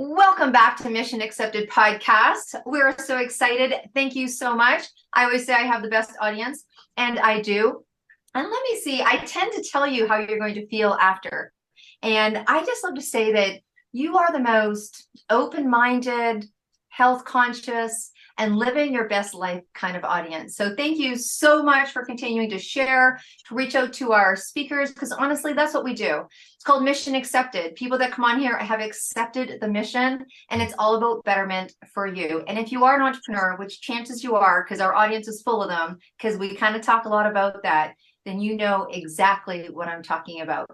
Welcome back to Mission Accepted Podcast. We're so excited. Thank you so much. I always say I have the best audience, and I do. And let me see, I tend to tell you how you're going to feel after. And I just love to say that you are the most open-minded, health conscious, and living your best life kind of audience. So thank you so much for continuing to share, to reach out to our speakers, because honestly, that's what we do. It's called Mission Accepted. People that come on here have accepted the mission, and it's all about betterment for you. And if you are an entrepreneur, which chances you are, because our audience is full of them, because we kind of talk a lot about that, then you know exactly what I'm talking about.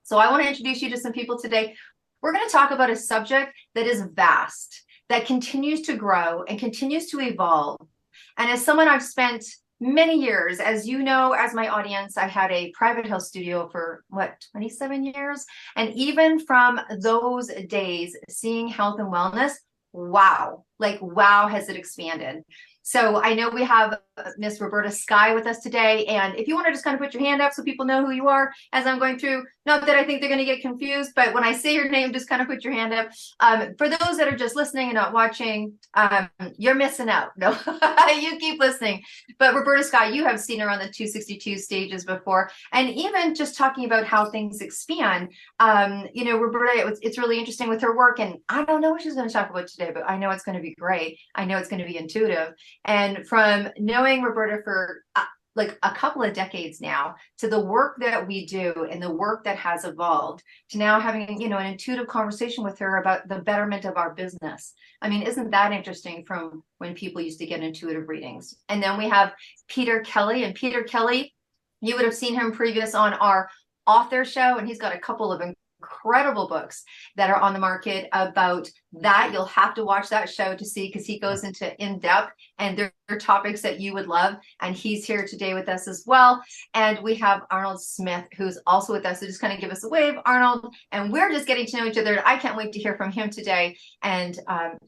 So I want to introduce you to some people today. We're going to talk about a subject that is vast, that continues to grow and continues to evolve. And as someone I've spent many years, as you know, as my audience, I had a private health studio for 27 years. And even from those days, seeing health and wellness, wow, has it expanded. So I know we have Miss Roberta Sky with us today. And if you want to just kind of put your hand up so people know who you are as I'm going through, not that I think they're going to get confused, but when I say your name, just kind of put your hand up. For those that are just listening and not watching, you're missing out. No, you keep listening. But Roberta Sky, you have seen her on the 262 stages before. And even just talking about how things expand, Roberta, it's really interesting with her work. And I don't know what she's going to talk about today, but I know it's going to be great. I know it's going to be intuitive. And from knowing Roberta for a couple of decades now, to the work that we do and the work that has evolved, to now having, an intuitive conversation with her about the betterment of our business. I mean, isn't that interesting from when people used to get intuitive readings? And then we have Peter Kelly. And Peter Kelly, you would have seen him previous on our author show, and he's got a couple of incredible books that are on the market about that. You'll have to watch that show to see, because he goes into in-depth, and there are topics that you would love. And he's here today with us as well. And we have Rnold Smith, who's also with us. So just kind of give us a wave, Rnold. And we're just getting to know each other. I can't wait to hear from him today. And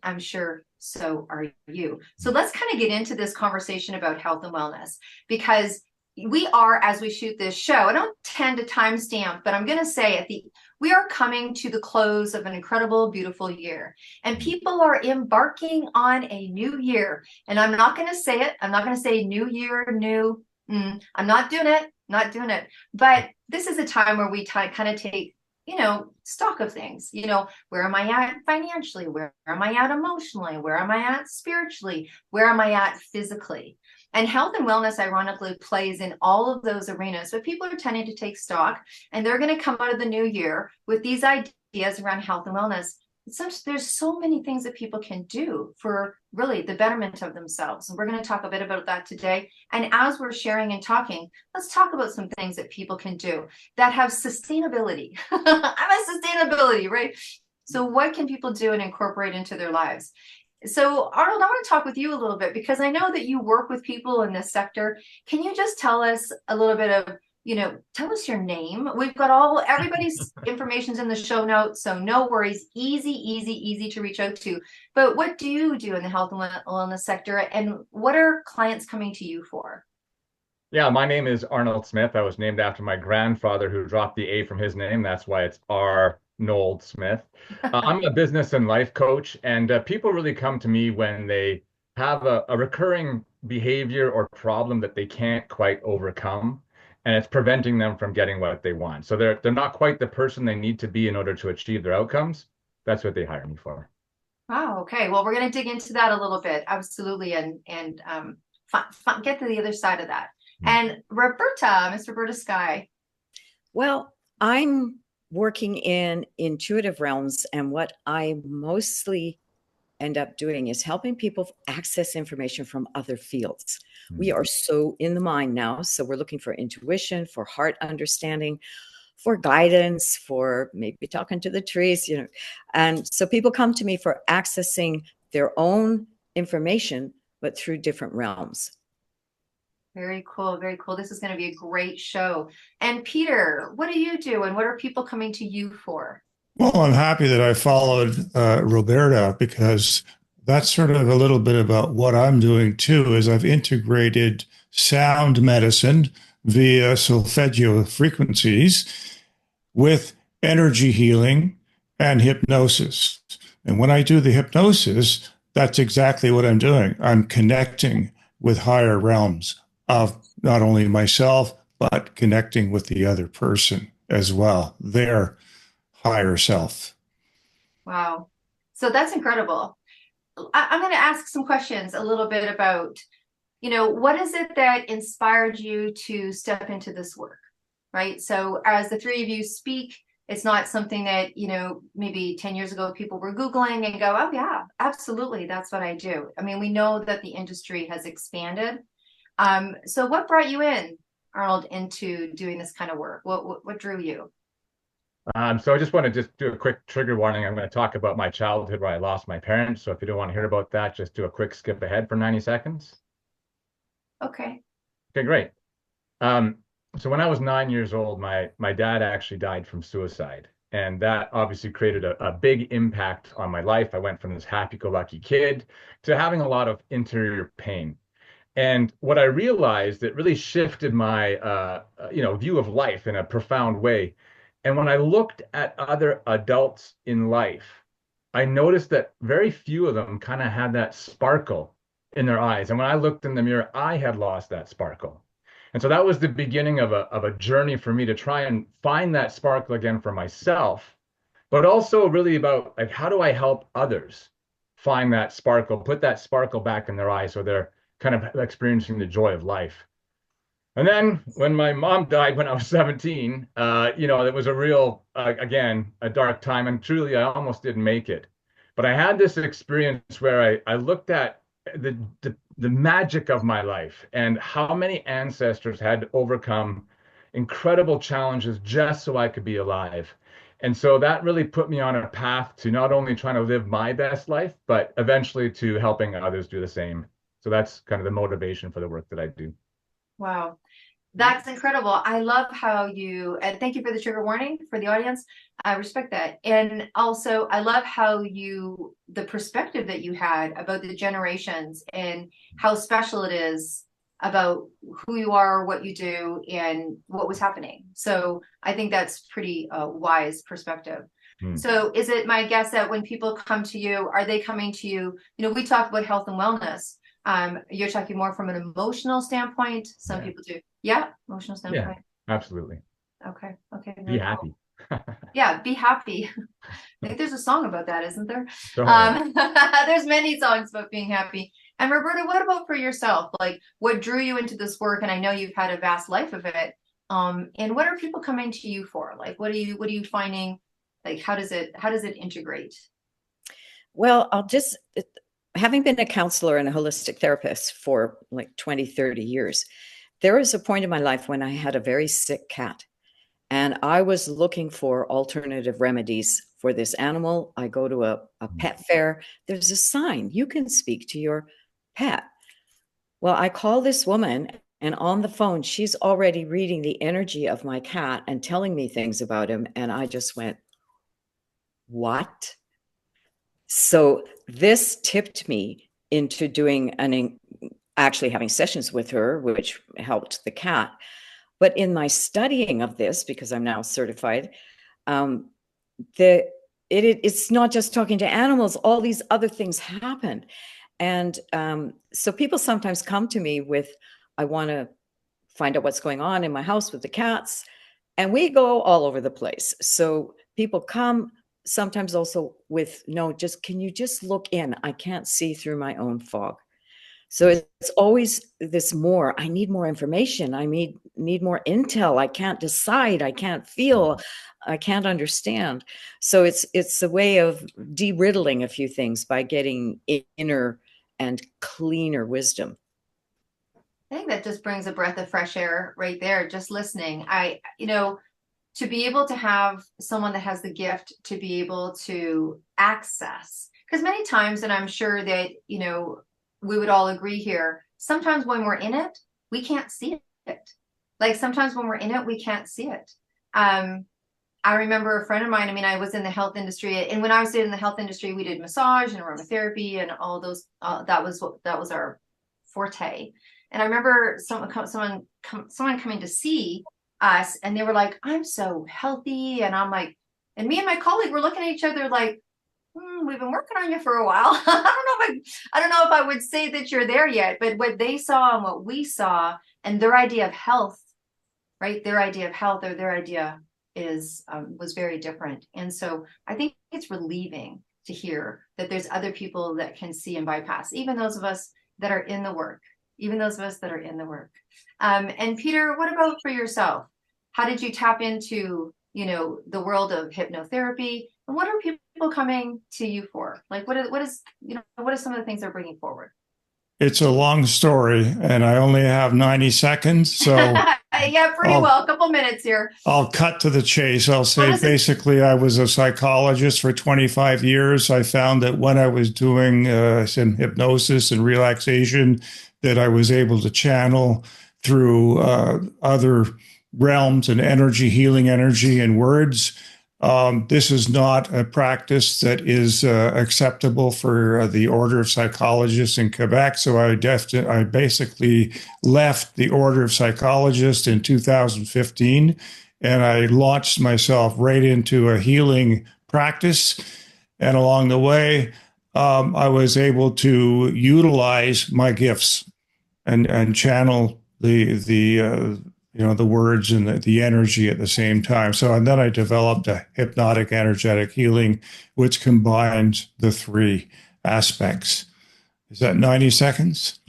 I'm sure so are you. So let's kind of get into this conversation about health and wellness, because we are, as we shoot this show, I don't tend to timestamp, but I'm going to say we are coming to the close of an incredible, beautiful year, and people are embarking on a new year. And I'm not going to say it. I'm not going to say new year, new. I'm not doing it. But this is a time where we kind of take, stock of things. Where am I at financially? Where am I at emotionally? Where am I at spiritually? Where am I at physically? And health and wellness, ironically, plays in all of those arenas. But people are tending to take stock, and they're going to come out of the new year with these ideas around health and wellness. There's so many things that people can do for really the betterment of themselves. And we're going to talk a bit about that today. And as we're sharing and talking, let's talk about some things that people can do that have sustainability. I'm a sustainability, right? So what can people do and incorporate into their lives? So Rnold, I want to talk with you a little bit, because I know that you work with people in this sector. Can you just tell us a little bit of, tell us your name? We've got everybody's information's in the show notes, so no worries. Easy to reach out to. But what do you do in the health and wellness sector, and what are clients coming to you for? Yeah, my name is Rnold Smith. I was named after my grandfather, who dropped the A from his name. That's why it's Rnold Smith. I'm a business and life coach, and people really come to me when they have a recurring behavior or problem that they can't quite overcome, and it's preventing them from getting what they want. So they're not quite the person they need to be in order to achieve their outcomes. That's what they hire me for. Oh, okay. Well, we're going to dig into that a little bit, absolutely, and get to the other side of that. And Miss Roberta Sky. Well, I'm working in intuitive realms, and what I mostly end up doing is helping people access information from other fields. We are so in the mind now, so we're looking for intuition, for heart understanding, for guidance, for maybe talking to the trees, and so people come to me for accessing their own information, but through different realms. Very cool. Very cool. This is going to be a great show. And Peter, what do you do, and what are people coming to you for? Well, I'm happy that I followed Roberta, because that's sort of a little bit about what I'm doing too, is I've integrated sound medicine via solfeggio frequencies with energy healing and hypnosis. And when I do the hypnosis, that's exactly what I'm doing. I'm connecting with higher realms of not only myself, but connecting with the other person as well, their higher self. Wow. So that's incredible. I'm going to ask some questions a little bit about, what is it that inspired you to step into this work, right? So as the three of you speak, it's not something that, maybe 10 years ago people were Googling and go, oh yeah, absolutely, that's what I do. I mean, we know that the industry has expanded. So what brought you in, Arnold, into doing this kind of work? What drew you? So I just want to just do a quick trigger warning. I'm going to talk about my childhood where I lost my parents. So if you don't want to hear about that, just do a quick skip ahead for 90 seconds. Okay. Okay, great. Um, so when I was 9 years old, my dad actually died from suicide. And that obviously created a big impact on my life. I went from this happy-go-lucky kid to having a lot of interior pain. And what I realized, it really shifted my view of life in a profound way. And when I looked at other adults in life, I noticed that very few of them kind of had that sparkle in their eyes. And when I looked in the mirror, I had lost that sparkle. And so that was the beginning of a journey for me to try and find that sparkle again for myself, but also really about like, how do I help others find that sparkle, put that sparkle back in their eyes so they're kind of experiencing the joy of life. And then when my mom died when I was 17, it was a real, again, a dark time. And truly, I almost didn't make it. But I had this experience where I looked at the magic of my life and how many ancestors had to overcome incredible challenges just so I could be alive. And so that really put me on a path to not only trying to live my best life, but eventually to helping others do the same. So that's kind of the motivation for the work that I do. Wow. That's incredible. I love how and thank you for the trigger warning for the audience. I respect that. And also, I love how the perspective that you had about the generations and how special it is about who you are, what you do, and what was happening. So I think that's pretty wise perspective. So is it my guess that when people come to you, are they coming to you? We talk about health and wellness. You're talking more from an emotional standpoint. Some people do. Yeah, emotional standpoint. Yeah, absolutely. Okay. Be happy. Yeah, be happy. I think there's a song about that, isn't there? Totally. There's many songs about being happy. And Roberta, what about for yourself? Like, what drew you into this work? And I know you've had a vast life of it. And what are people coming to you for? Like, what are you finding? Like, how does it integrate? Well, having been a counselor and a holistic therapist for like 20, 30 years, there was a point in my life when I had a very sick cat and I was looking for alternative remedies for this animal. I go to a pet fair. There's a sign, you can speak to your pet. Well, I call this woman and on the phone, she's already reading the energy of my cat and telling me things about him. And I just went, what? So this tipped me into actually having sessions with her, which helped the cat. But in my studying of this, because I'm now certified, it's not just talking to animals, all these other things happen. And so people sometimes come to me with, I want to find out what's going on in my house with the cats. And we go all over the place. So people come sometimes also with, no, can you just look in? I can't see through my own fog. So it's always this more, I need more information. I need more intel. I can't decide. I can't feel. I can't understand. So it's a way of de-riddling a few things by getting inner and cleaner wisdom. I think that just brings a breath of fresh air right there, just listening. To be able to have someone that has the gift to be able to access, because many times, and I'm sure that, we would all agree here, sometimes when we're in it, we can't see it. Like sometimes when we're in it, we can't see it. I remember a friend of mine, I was in the health industry, and when I was in the health industry, we did massage and aromatherapy and all those, that was our forte. And I remember someone coming to see us, and they were like, I'm so healthy. And I'm like, and me and my colleague were looking at each other like, we've been working on you for a while. I don't know if I would say that you're there yet, but what they saw and what we saw and their idea of health, right? Their idea of health or their idea is was very different. And so I think it's relieving to hear that there's other people that can see and bypass, even those of us that are in the work, even those of us that are in the work. And Peter, what about for yourself? How did you tap into, the world of hypnotherapy? And what are people coming to you for? Like, what is what are some of the things they're bringing forward? It's a long story, and I only have 90 seconds, so yeah, pretty well. A couple minutes here. I'll cut to the chase. I'll say basically I was a psychologist for 25 years. I found that when I was doing some hypnosis and relaxation, that I was able to channel through other realms and energy, healing energy and words. This is not a practice that is acceptable for the Order of Psychologists in Quebec. So I basically left the Order of Psychologists in 2015, and I launched myself right into a healing practice. And along the way, I was able to utilize my gifts and channel the words and the energy at the same time. So, and then I developed a hypnotic energetic healing, which combines the three aspects. Is that 90 seconds?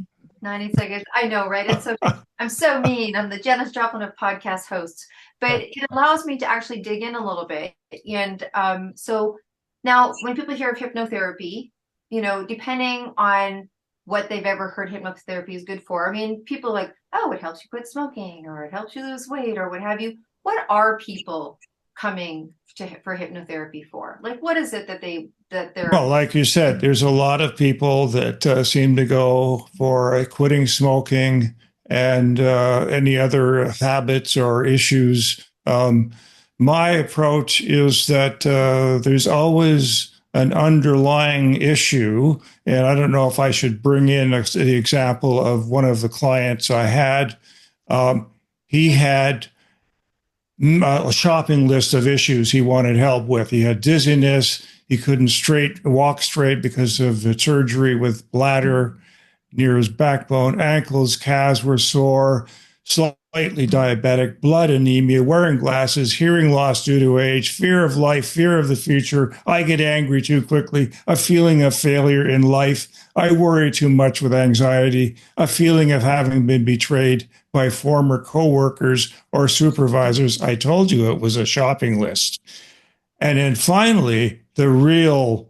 90 seconds. I know, right? It's so I'm so mean. I'm the Janis Joplin of podcast hosts, but it allows me to actually dig in a little bit. And so now when people hear of hypnotherapy, depending on what they've ever heard hypnotherapy is good for. I mean, people are like, oh, it helps you quit smoking or it helps you lose weight or what have you. What are people coming for hypnotherapy for? Like, what is it that they're... Well, like you said, there's a lot of people that seem to go for quitting smoking and any other habits or issues. My approach is that there's always an underlying issue. And I don't know if I should bring in the example of one of the clients I had. He had a shopping list of issues he wanted help with. He had dizziness. He couldn't walk straight because of the surgery with bladder near his backbone. Ankles, calves were sore, slightly diabetic, blood anemia, wearing glasses, hearing loss due to age, fear of life, fear of the future. I get angry too quickly, a feeling of failure in life. I worry too much with anxiety, a feeling of having been betrayed by former coworkers or supervisors. I told you it was a shopping list. And then finally, the real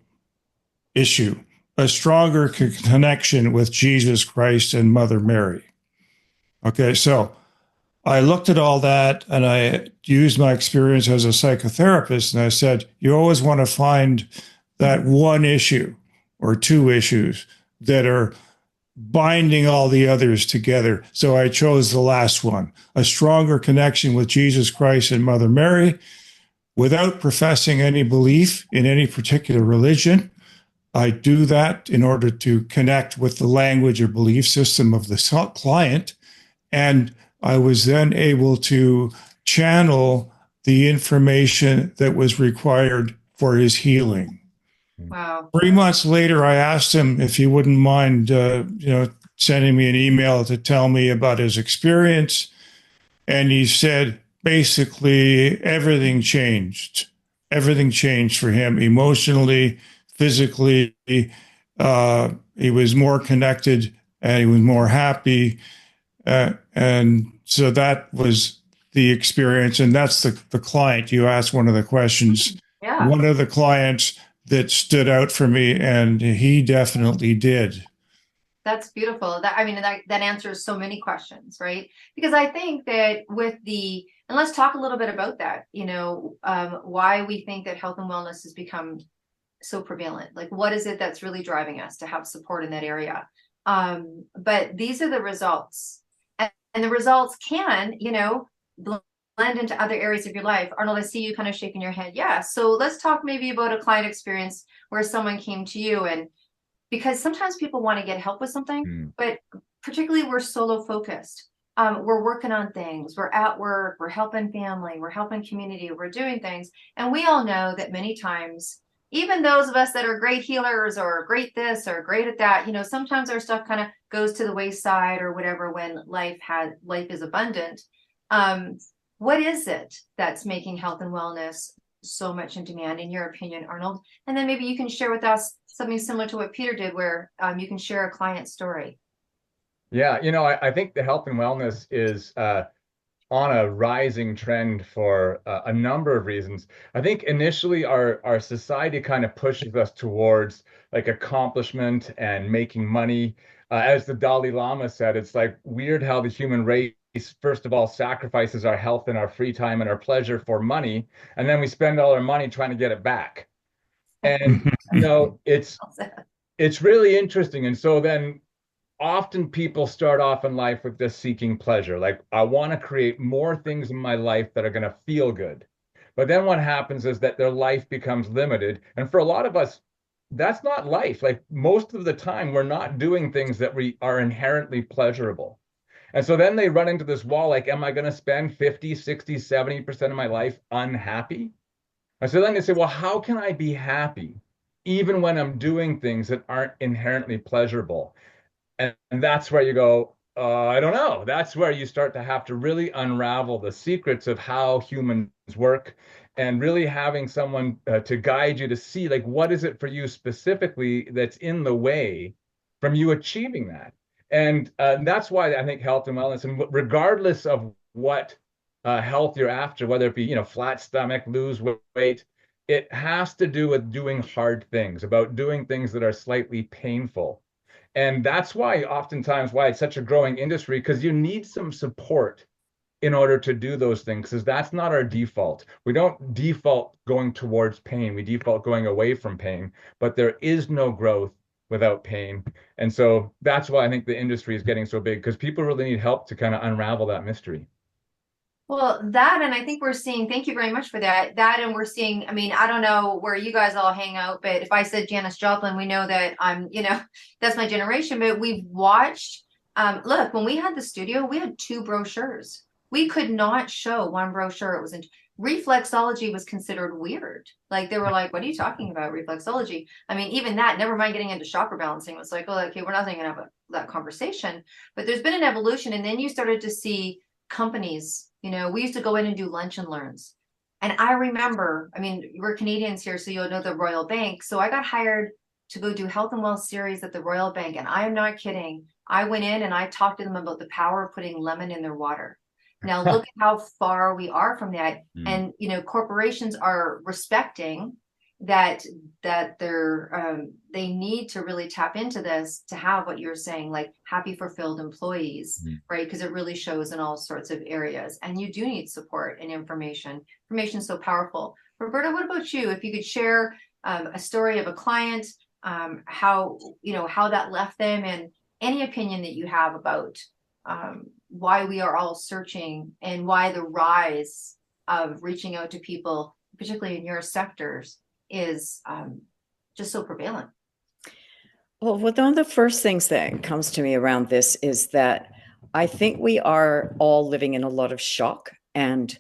issue, a stronger connection with Jesus Christ and Mother Mary. Okay, so I looked at all that and I used my experience as a psychotherapist, and I said, you always want to find that one issue or two issues that are binding all the others together. So I chose the last one, a stronger connection with Jesus Christ and Mother Mary. Without professing any belief in any particular religion, I do that in order to connect with the language or belief system of the client. And I was then able to channel the information that was required for his healing. Wow. 3 months later, I asked him if he wouldn't mind, sending me an email to tell me about his experience. And he said, basically, everything changed. Everything changed for him emotionally, physically. He was more connected and he was more happy. And so that was the experience. And that's the client. You asked one of the questions. Yeah. One of the clients that stood out for me, and he definitely did. That's beautiful. That answers so many questions, right? Because I think that and let's talk a little bit about that, why we think that health and wellness has become so prevalent. Like, what is it that's really driving us to have support in that area? But these are the results. And the results can, blend into other areas of your life. Arnold, I see you kind of shaking your head. Yeah. So let's talk maybe about a client experience where someone came to you, and because sometimes people want to get help with something, but particularly we're solo focused. We're working on things. We're at work. We're helping family. We're helping community. We're doing things. And we all know that many times, even those of us that are great healers or great this or great at that, sometimes our stuff kind of goes to the wayside or whatever when life is abundant. What is it that's making health and wellness so much in demand, in your opinion, Arnold? And then maybe you can share with us something similar to what Peter did, where you can share a client story. Yeah, I think the health and wellness is on a rising trend for a number of reasons. I think initially our society kind of pushes us towards like accomplishment and making money. As the Dalai Lama said, it's like weird how the human race, first of all, sacrifices our health and our free time and our pleasure for money, and then we spend all our money trying to get it back. And it's really interesting. And so then often people start off in life with just seeking pleasure. Like, I want to create more things in my life that are going to feel good. But then what happens is that their life becomes limited. And for a lot of us, that's not life. Like, most of the time, we're not doing things that we are inherently pleasurable. And so then they run into this wall, like, am I going to spend 50, 60, 70% of my life unhappy? And so then they say, well, how can I be happy even when I'm doing things that aren't inherently pleasurable? And that's where you go, I don't know. That's where you start to have to really unravel the secrets of how humans work, and really having someone to guide you to see, like, what is it for you specifically that's in the way from you achieving that? And that's why I think health and wellness, and regardless of what health you're after, whether it be, flat stomach, lose weight, it has to do with doing hard things, about doing things that are slightly painful. And that's why oftentimes why it's such a growing industry, because you need some support in order to do those things, because that's not our default. We don't default going towards pain. We default going away from pain, but there is no growth without pain. And so that's why I think the industry is getting so big, because people really need help to kind of unravel that mystery. Well, that, and I think we're seeing, thank you very much for that. And we're seeing, I don't know where you guys all hang out, but if I said Janis Joplin, we know that that's my generation. But we've watched, look, when we had the studio, we had 2 brochures. We could not show one brochure. It was reflexology was considered weird. Like, they were like, what are you talking about, reflexology? Even that, never mind getting into chakra balancing, was like, oh, okay, we're not going to have that conversation. But there's been an evolution. And then you started to see companies, we used to go in and do lunch and learns. And I remember, we're Canadians here, so you'll know the Royal Bank. So I got hired to go do health and wealth series at the Royal Bank. And I am not kidding. I went in and I talked to them about the power of putting lemon in their water. Now look at how far we are from that. And, corporations are respecting that they need to really tap into this to have what you're saying, like happy, fulfilled employees, right? Because it really shows in all sorts of areas. And you do need support and information. Information is so powerful. Roberta, what about you? If you could share a story of a client, how that left them, and any opinion that you have about why we are all searching, and why the rise of reaching out to people, particularly in your sectors, is just so prevalent. Well, one of the first things that comes to me around this is that I think we are all living in a lot of shock, and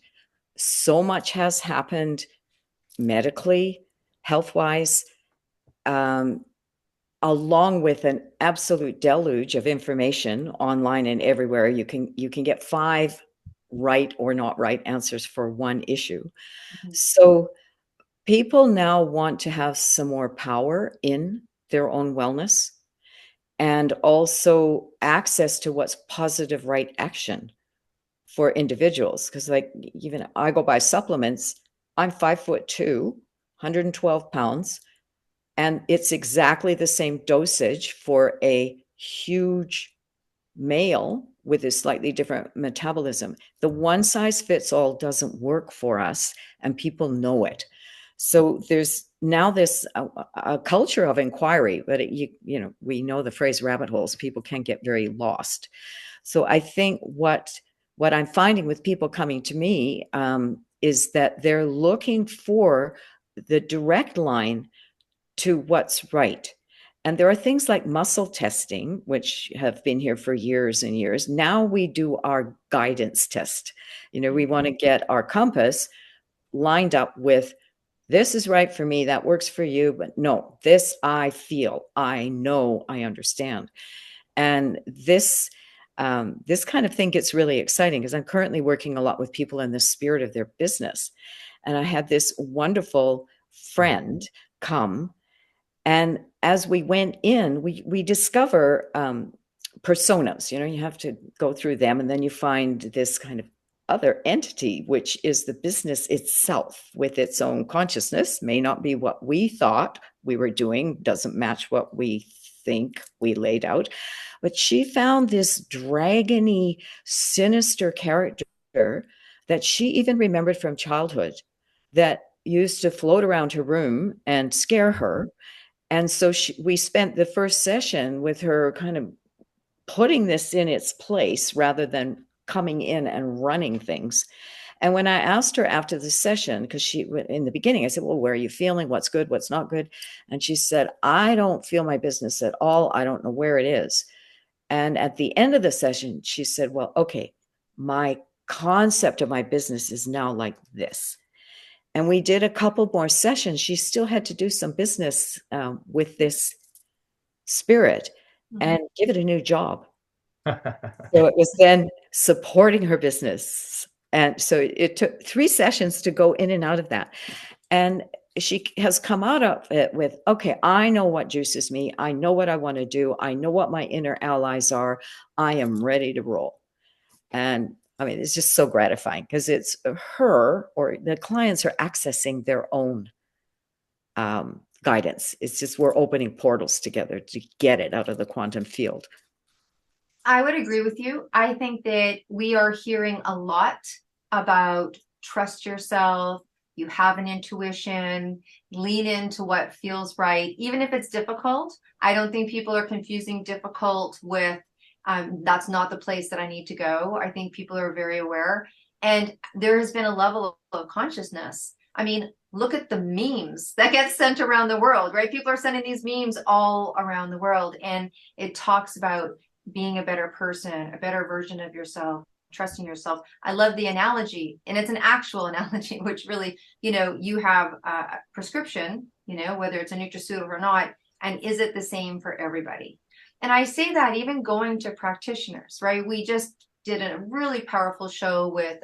so much has happened medically, health-wise, along with an absolute deluge of information online and everywhere. You can get 5 right or not right answers for one issue. So people now want to have some more power in their own wellness, and also access to what's positive right action for individuals. Because, like, even I go by supplements. I'm 5'2", 112 pounds, and it's exactly the same dosage for a huge male with a slightly different metabolism. The one size fits all doesn't work for us, and people know it. So there's now this a culture of inquiry, but we know the phrase rabbit holes. People can get very lost. So I think what I'm finding with people coming to me is that they're looking for the direct line to what's right. And there are things like muscle testing, which have been here for years and years. Now we do our guidance test. We want to get our compass lined up with this is right for me, that works for you, but no, this I feel, I know, I understand. And this kind of thing gets really exciting because I'm currently working a lot with people in the spirit of their business. And I had this wonderful friend come, and as we went in, we discover personas. You have to go through them, and then you find this kind of other entity, which is the business itself with its own consciousness. May not be what we thought we were doing, doesn't match what we think we laid out. But she found this dragony, sinister character that she even remembered from childhood that used to float around her room and scare her. And so we spent the first session with her kind of putting this in its place rather than coming in and running things. And when I asked her after the session, because in the beginning, I said, well, where are you feeling? What's good? What's not good? And she said, I don't feel my business at all. I don't know where it is. And at the end of the session, she said, well, okay, my concept of my business is now like this. And we did a couple more sessions. She still had to do some business with this spirit and give it a new job. So it was then supporting her business. And so it took 3 sessions to go in and out of that. And she has come out of it with, okay, I know what juices me. I know what I want to do. I know what my inner allies are. I am ready to roll. And I mean, it's just so gratifying because it's her or the clients are accessing their own guidance. It's just we're opening portals together to get it out of the quantum field. I would agree with you. I think that we are hearing a lot about trust yourself. You have an intuition, lean into what feels right, even if it's difficult. I don't think people are confusing difficult with that's not the place that I need to go. I think people are very aware. And there has been a level of consciousness. I mean, look at the memes that get sent around the world, right? People are sending these memes all around the world. And it talks about being a better person, a better version of yourself, trusting yourself. I love the analogy, and it's an actual analogy, which really, you have a prescription, whether it's a nutraceutical or not, and is it the same for everybody? And I say that even going to practitioners, right? We just did a really powerful show with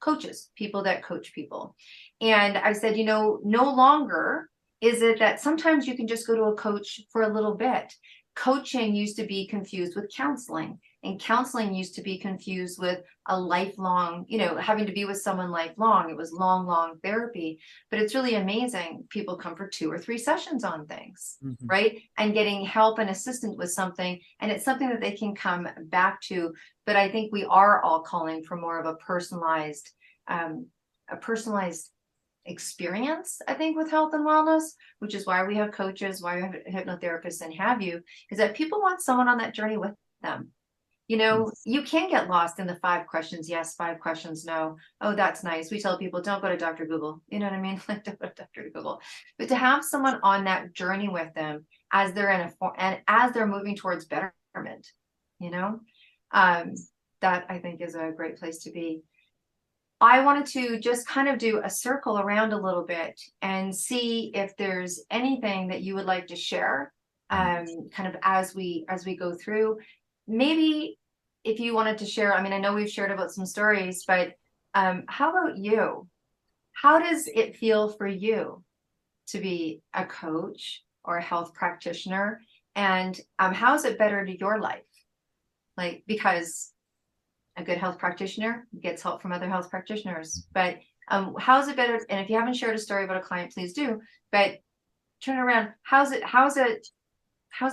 coaches, people that coach people. And I said, no longer is it that sometimes you can just go to a coach for a little bit. Coaching used to be confused with counseling, and counseling used to be confused with a lifelong, having to be with someone lifelong. It was long therapy, but it's really amazing. People come for 2 or 3 sessions on things, right? And getting help and assistance with something. And it's something that they can come back to. But I think we are all calling for more of a personalized experience, I think, with health and wellness, which is why we have coaches, why we have hypnotherapists and have you, is that people want someone on that journey with them. You can get lost in the 5 questions yes, 5 questions no. Oh, that's nice. We tell people, don't go to Dr. Google. You know what I mean? Like, don't go to Dr. Google. But to have someone on that journey with them as they're and as they're moving towards betterment, that I think is a great place to be. I wanted to just kind of do a circle around a little bit and see if there's anything that you would like to share, kind of as we go through. Maybe if you wanted to share, I mean, I know we've shared about some stories, but how about you? How does it feel for you to be a coach or a health practitioner? And how is it better to your life? Like, because a good health practitioner gets help from other health practitioners. But how is it better? And if you haven't shared a story about a client, please do. But turn around. How's it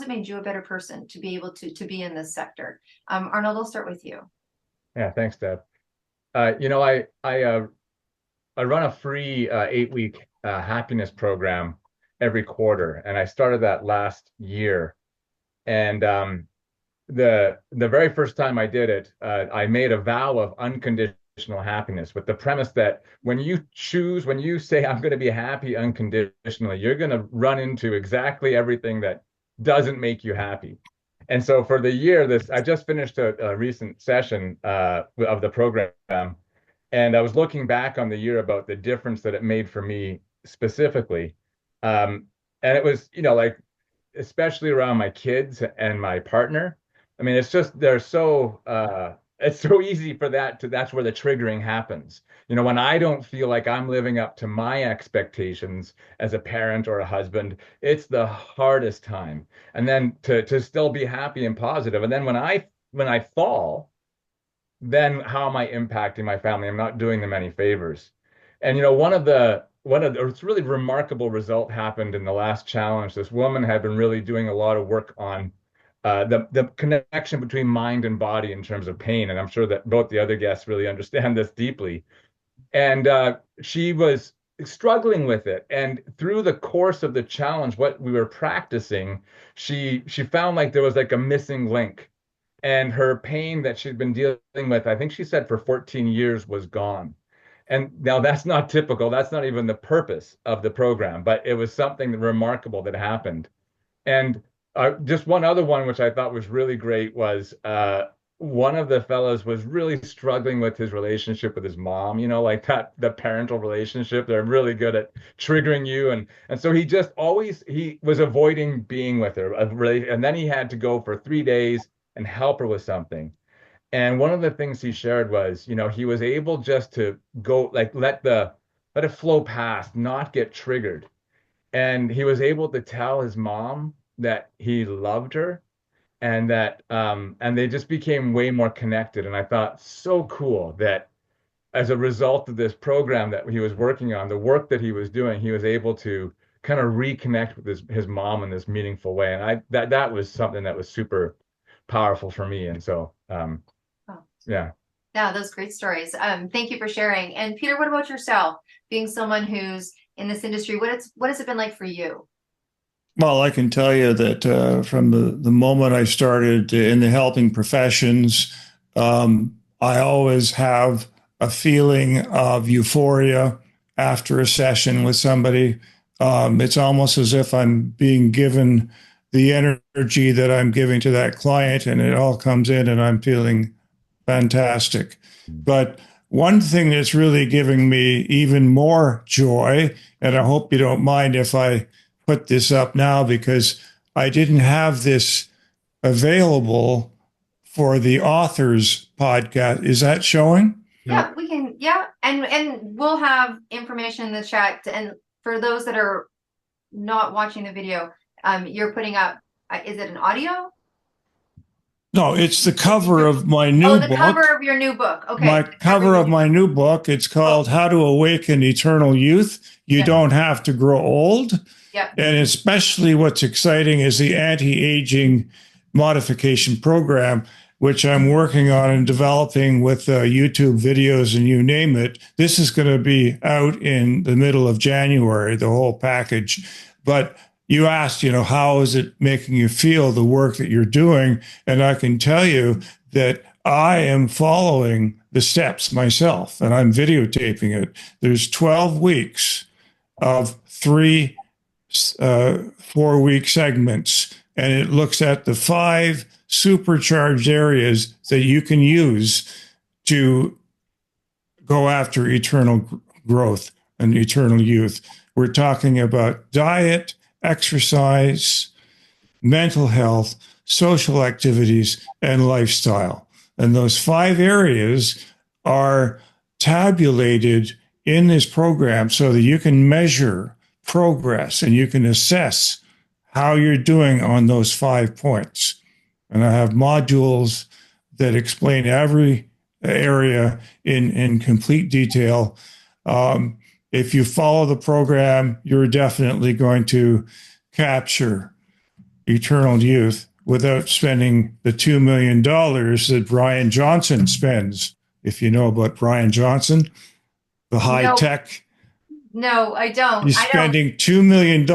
made you a better person to be able to be in this sector? Arnold, I'll start with you. Yeah, thanks, Deb. I run a free 8-week happiness program every quarter, and I started that last year. And the very first time I did it, I made a vow of unconditional happiness with the premise that when you say I'm going to be happy unconditionally, you're going to run into exactly everything that doesn't make you happy. And so for the year, I just finished a recent session of the program, and I was looking back on the year about the difference that it made for me specifically. And it was, like, especially around my kids and my partner. I mean, it's just it's so easy for that's where the triggering happens. When I don't feel like I'm living up to my expectations as a parent or a husband, it's the hardest time. And then to still be happy and positive. And then when I fall, then how am I impacting my family? I'm not doing them any favors. And one of the it's really remarkable result happened in the last challenge. This woman had been really doing a lot of work on the connection between mind and body in terms of pain, and I'm sure that both the other guests really understand this deeply. And she was struggling with it. And through the course of the challenge, what we were practicing, she found like there was like a missing link, and her pain that she'd been dealing with, I think she said for 14 years, was gone. And now that's not typical. That's not even the purpose of the program, but it was something remarkable that happened. And just one other one, which I thought was really great, was one of the fellows was really struggling with his relationship with his mom, like that, the parental relationship. They're really good at triggering you. And so he was avoiding being with her. And then he had to go for 3 days and help her with something. And one of the things he shared was, he was able just to go, like, let it flow past, not get triggered. And he was able to tell his mom that he loved her, and they just became way more connected. And I thought, so cool that as a result of this program that he was working on, the work that he was doing, he was able to kind of reconnect with his mom in this meaningful way. And that was something that was super powerful for me. And so, Oh. yeah. Yeah, those great stories. Thank you for sharing. And Peter, what about yourself? Being someone who's in this industry, what has it been like for you? Well, I can tell you that from the moment I started in the helping professions, I always have a feeling of euphoria after a session with somebody. It's almost as if I'm being given the energy that I'm giving to that client, and it all comes in, and I'm feeling fantastic. But one thing that's really giving me even more joy, and I hope you don't mind if I put this up now, because I didn't have this available for the authors podcast. Is that showing? Yeah, we can. Yeah, and we'll have information in the chat. And for those that are not watching the video, you're putting up. Is it an audio? No, it's the cover of my new book. Oh, the cover of your new book. Okay. My cover of my new book. It's called How to Awaken Eternal Youth. You don't have to grow old. Yep. And especially what's exciting is the anti-aging modification program, which I'm working on and developing with YouTube videos and you name it. This is going to be out in the middle of January, the whole package. But you asked, how is it making you feel, the work that you're doing? And I can tell you that I am following the steps myself, and I'm videotaping it. There's 12 weeks of 3 4-week segments, and it looks at the 5 supercharged areas that you can use to go after eternal growth and eternal youth. We're talking about diet, exercise, mental health, social activities, and lifestyle. And those 5 areas are tabulated in this program so that you can measure progress and you can assess how you're doing on those 5 points. And I have modules that explain every area in complete detail. If you follow the program, you're definitely going to capture eternal youth without spending the $2 million that Brian Johnson spends. If you know about Brian Johnson, the high tech. No, I don't. He's spending $2 million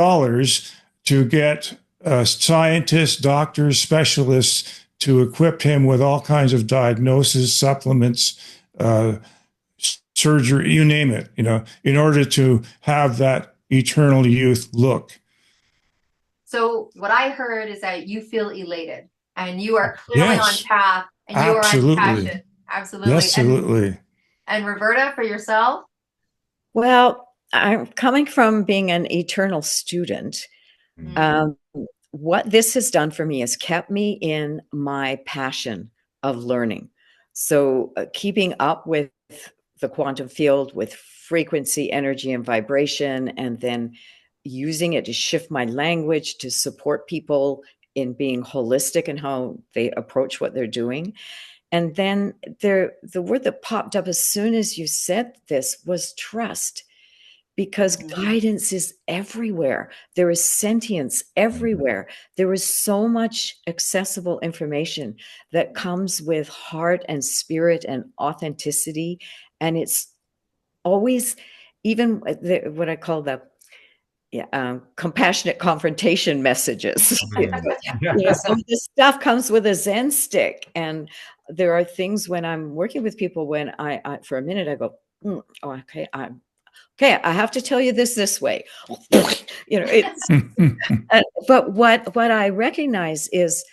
to get scientists, doctors, specialists to equip him with all kinds of diagnoses, supplements, surgery, you name it, in order to have that eternal youth look. So what I heard is that you feel elated and you are clearly on path and you are on passion. Absolutely. Absolutely. And Roberta, for yourself? Well, I'm coming from being an eternal student. Mm. What this has done for me is kept me in my passion of learning. So keeping up with the quantum field, with frequency, energy, and vibration, and then using it to shift my language to support people in being holistic in how they approach what they're doing. And then the word that popped up as soon as you said this was trust, because guidance is everywhere. There is sentience everywhere. There is so much accessible information that comes with heart and spirit and authenticity. And it's always, even what I call the compassionate confrontation messages. Some of this stuff comes with a Zen stick. And there are things when I'm working with people when I for a minute, I go, okay, I have to tell you this way. It's but what I recognize is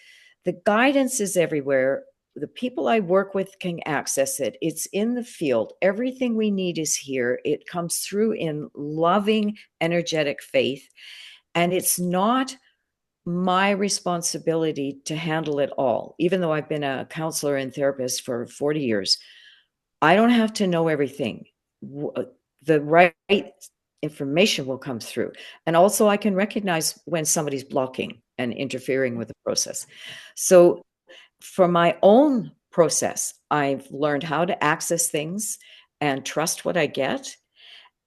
the guidance is everywhere. The people I work with can access it. It's in the field. Everything we need is here. It comes through in loving, energetic faith. And it's not my responsibility to handle it all. Even though I've been a counselor and therapist for 40 years, I don't have to know everything. The right information will come through. And also I can recognize when somebody's blocking and interfering with the process. So for my own process, I've learned how to access things and trust what I get.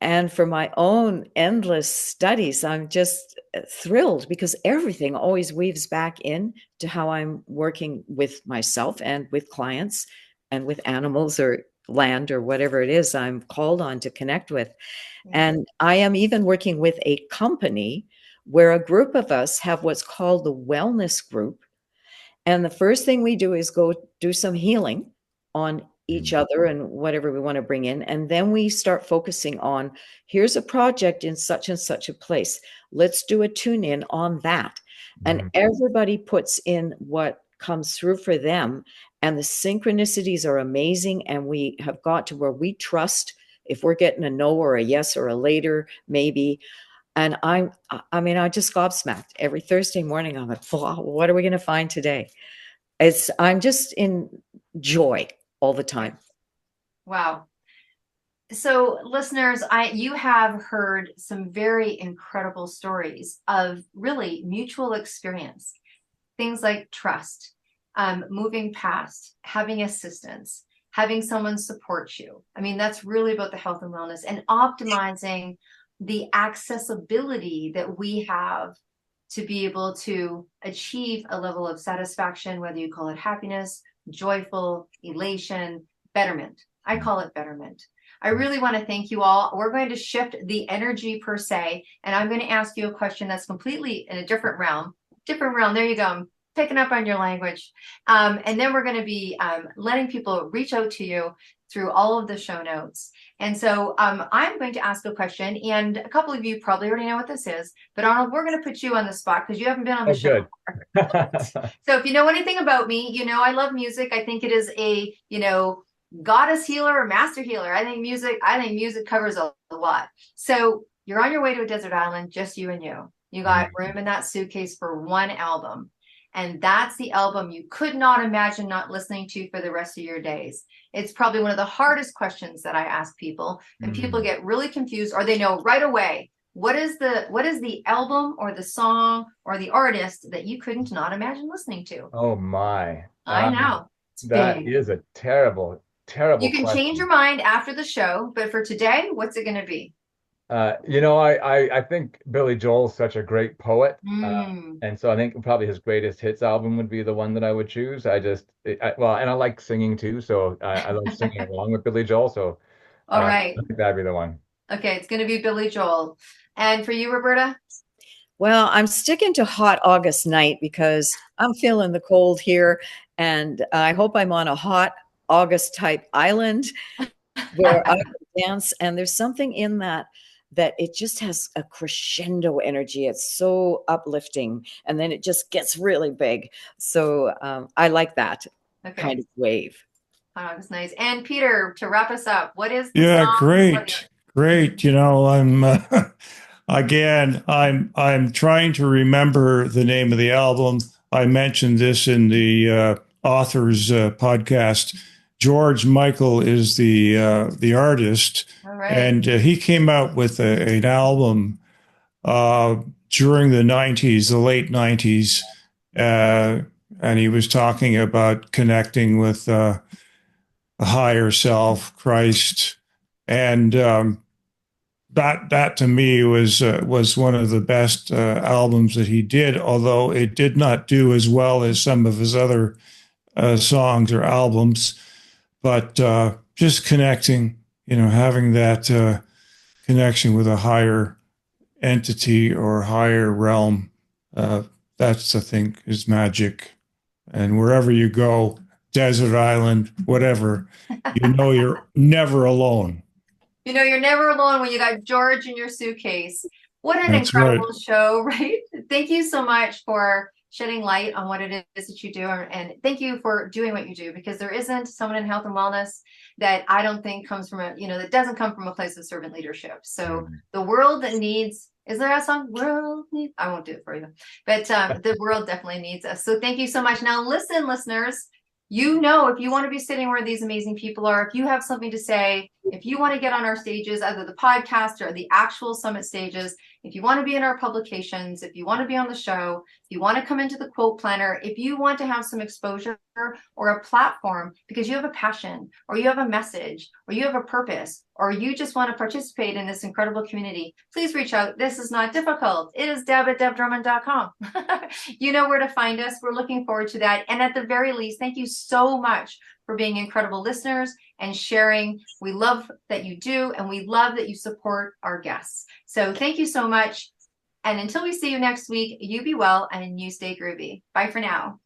And for my own endless studies, I'm just thrilled because everything always weaves back in to how I'm working with myself and with clients and with animals or land or whatever it is I'm called on to connect with. And I am even working with a company where a group of us have what's called the wellness group. And the first thing we do is go do some healing on each other and whatever we want to bring in. And then we start focusing on, here's a project in such and such a place. Let's do a tune in on that. And everybody puts in what comes through for them. And the synchronicities are amazing. And we have got to where we trust if we're getting a no or a yes or a later, maybe. And I just gobsmacked every Thursday morning. I'm like, wow, what are we going to find today? I'm just in joy all the time. Wow. So listeners, you have heard some very incredible stories of really mutual experience. Things like trust, moving past, having assistance, having someone support you. I mean, that's really about the health and wellness and optimizing the accessibility that we have to be able to achieve a level of satisfaction, whether you call it happiness, joyful, elation, betterment. I call it betterment. I really want to thank you all. We're going to shift the energy per se, and I'm going to ask you a question that's completely in a different realm. Different realm. There you go. I'm picking up on your language. And then we're going to be letting people reach out to you through all of the show notes. And so I'm going to ask a question, and a couple of you probably already know what this is, but Arnold, we're going to put you on the spot because you haven't been on the show before. So if you know anything about me, you know I love music. I think it is a, goddess healer or master healer. I think music covers a lot. So you're on your way to a desert island, just you and you. You got room in that suitcase for one album. And that's the album you could not imagine not listening to for the rest of your days. It's probably one of the hardest questions that I ask people, and people get really confused, or they know right away, what is the album or the song or the artist that you couldn't not imagine listening to? Oh my. I know. That is a terrible you can question. Change your mind after the show, but for today, what's it going to be? I think Billy Joel's such a great poet, and so I think probably his greatest hits album would be the one that I would choose. And I like singing too, so I love singing along with Billy Joel. So, all right, I think that'd be the one. Okay, it's going to be Billy Joel. And for you, Roberta? Well, I'm sticking to Hot August Night because I'm feeling the cold here, and I hope I'm on a hot August type island where I can dance. And there's something in that it just has a crescendo energy. It's so uplifting, and then it just gets really big. So I like that kind of wave. Oh, that's nice. And Peter, to wrap us up, what is great. Great. I'm again, I'm trying to remember the name of the album. I mentioned this in the author's podcast. George Michael is the artist, All right. and he came out with an album uh, during the '90s, the late '90s, and he was talking about connecting with a higher self, Christ, and that to me was one of the best albums that he did. Although it did not do as well as some of his other songs or albums, but just connecting, having that connection with a higher entity or higher realm, that's I think is magic. And wherever you go, desert island, whatever, you're never alone. You're never alone when you got George in your suitcase. What an That's incredible right. show, right? Thank you so much for shedding light on what it is that you do. And thank you for doing what you do, because there isn't someone in health and wellness that I don't think comes from that doesn't come from a place of servant leadership. So the world that needs, is there a song? World needs, I won't do it for you, but the world definitely needs us. So thank you so much. Now listen, listeners, if you want to be sitting where these amazing people are, if you have something to say, if you want to get on our stages, either the podcast or the actual summit stages, if you want to be in our publications, if you want to be on the show, if you want to come into the quote planner, if you want to have some exposure or a platform because you have a passion or you have a message or you have a purpose or you just want to participate in this incredible community, please reach out. This is not difficult. It is deb@debdrummond.com. You know where to find us. We're looking forward to that. And at the very least, thank you so much for being incredible listeners and sharing. We love that you do, and we love that you support our guests. So thank you so much. And until we see you next week, you be well and you stay groovy. Bye for now.